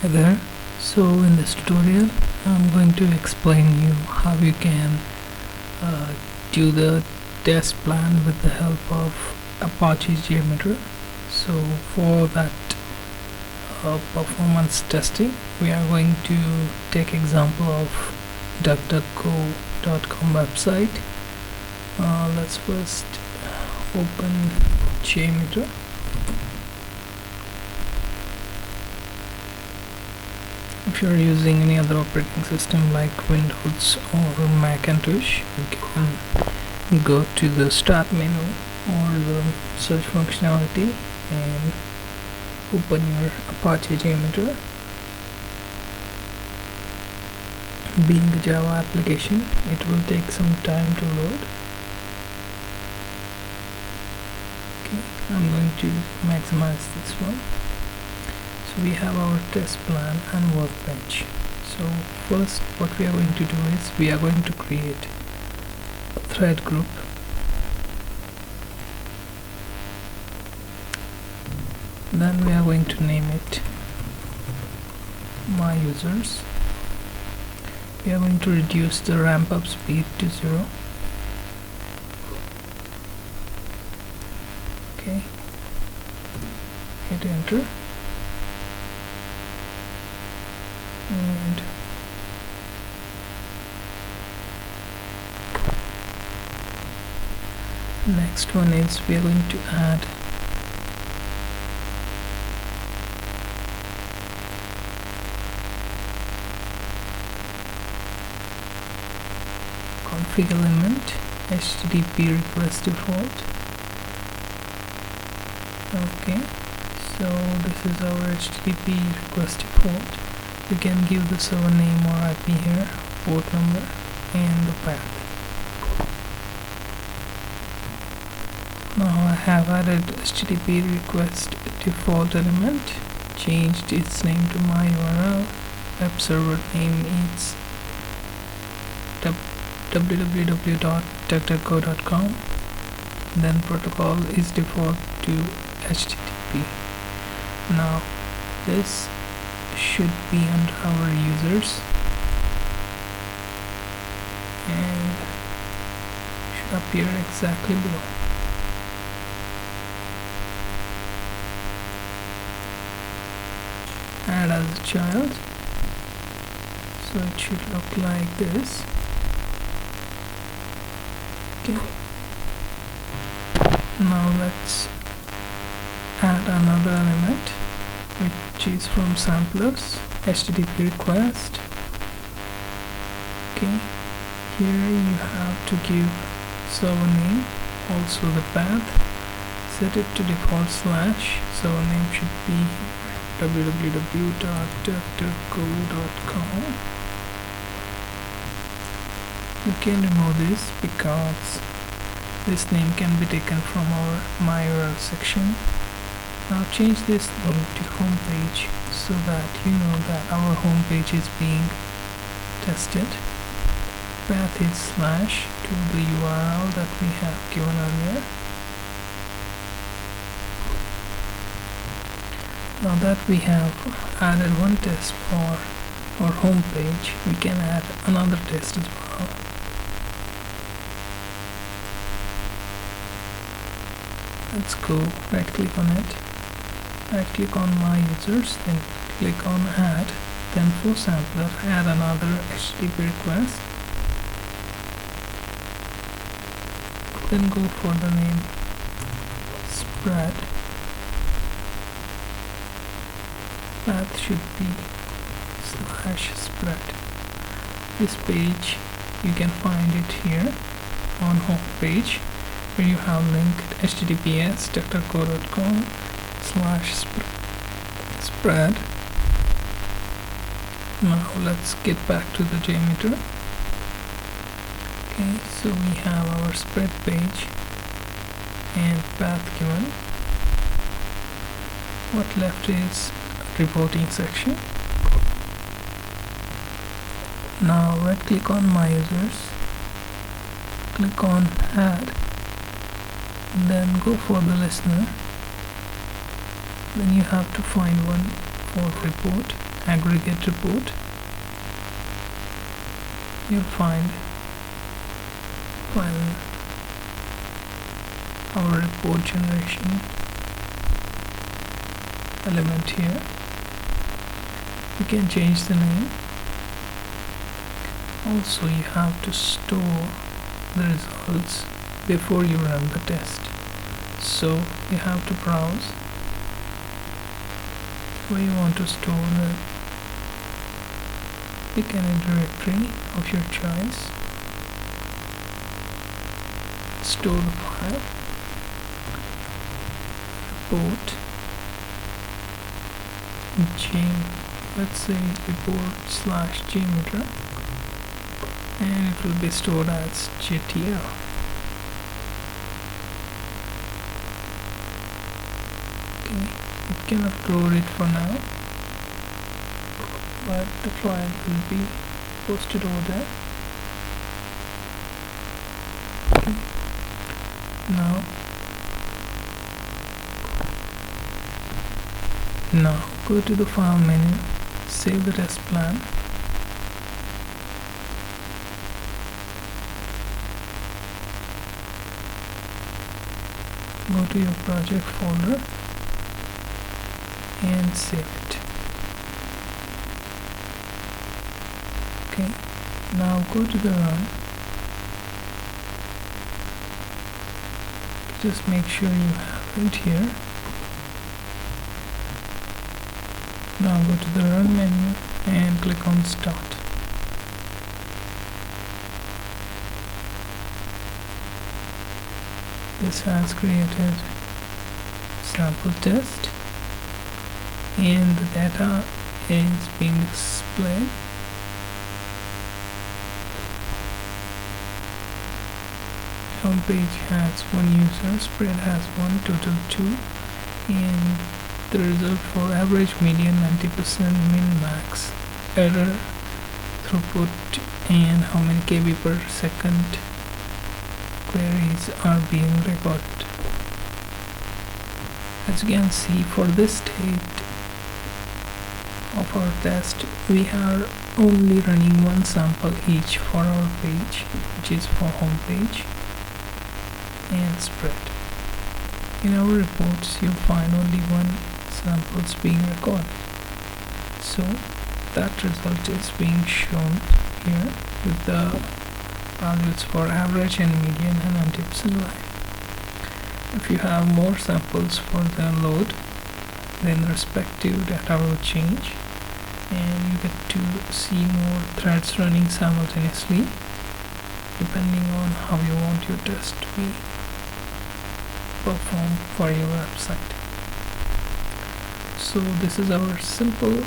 Hi there. So in this tutorial I'm going to explain you how you can do the test plan with the help of Apache JMeter. So for that performance testing, we are going to take example of duckduckgo.com website. Let's first open JMeter. If you're using any other operating system like Windows or Macintosh, you can go to the start menu or the search functionality and open your Apache JMeter. Being a Java application, it will take some time to load. Okay, I'm going to maximize this one. So we have our test plan and workbench. So first what we are going to do is we are going to create a thread group. Then we are going to name it my users. We are going to reduce the ramp up speed to 0. Okay, hit enter. And next one is we are going to add config element HTTP request default. Okay, so this is our HTTP request default. You can give the server name or IP here, port number and the path. Now I have added HTTP request default element, changed its name to my URL, web server name is www.duckduckgo.com, then protocol is default to HTTP. Now this should be under our users and should appear exactly below. Add as a child, so it should look like this. Okay, now let's add another element which is from samplers, HTTP request. Okay, here you have to give server name, also the path, set it to default /, server name should be www.duckduckgo.com. You can remove this because this name can be taken from our my URL section. Now change this name to homepage so that you know that our homepage is being tested. Path is / to the URL that we have given earlier. Now that we have added one test for our homepage, we can add another test as well. Let's go right click on it. Right click on my users, then click on add, then for sampler add another HTTP request, then go for the name spread, path should be /spread. This page you can find it here on home page where you have linked https://duckduckgo.com/spread. Now let's get back to the JMeter. Okay, so we have our spread page and path given. What left is reporting section. Now right click on my users, click on add, then go for the listener. Then you have to find one for report aggregate report, you'll find our report generation element here. You can change the name. Also, you have to store the results before you run the test, so you have to browse where you want to store the pick any directory of your choice, store the file, report let's say report/JMeter, and it will be stored as JTL. Okay, it cannot upload it for now, but the file will be posted over there. Okay. Now go to the file menu, save the test plan, go to your project folder and save it. Okay, now go to the run. Just make sure you have it here. Now go to the run menu and click on start. This has created sample test and the data is being displayed. Home page has 1 user, spread has 1, total 2, and the result for average, median, 90%, min, max, error, throughput, and how many KB per second queries are being recorded. As you can see, for this state of our test, we are only running one sample each for our page, which is for home page and spread. In our reports, you'll find only one samples being recorded, so that result is being shown here with the values for average and median and 90% live. If you have more samples for the load, then the respective data will change and you get to see more threads running simultaneously depending on how you want your test to be performed for your website. So this is our simple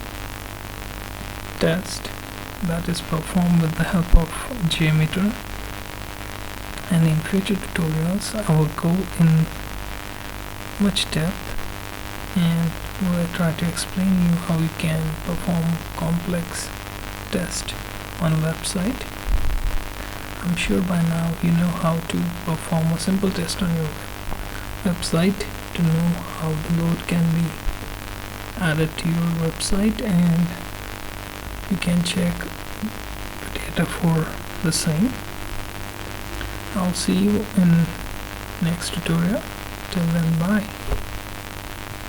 test that is performed with the help of JMeter, and in future tutorials I will go in much depth and will try to explain you how you can perform complex test on a website. I'm sure by now you know how to perform a simple test on your website to know how the load can be added to your website, and you can check the data for the same. I'll see you in next tutorial. Till then, bye.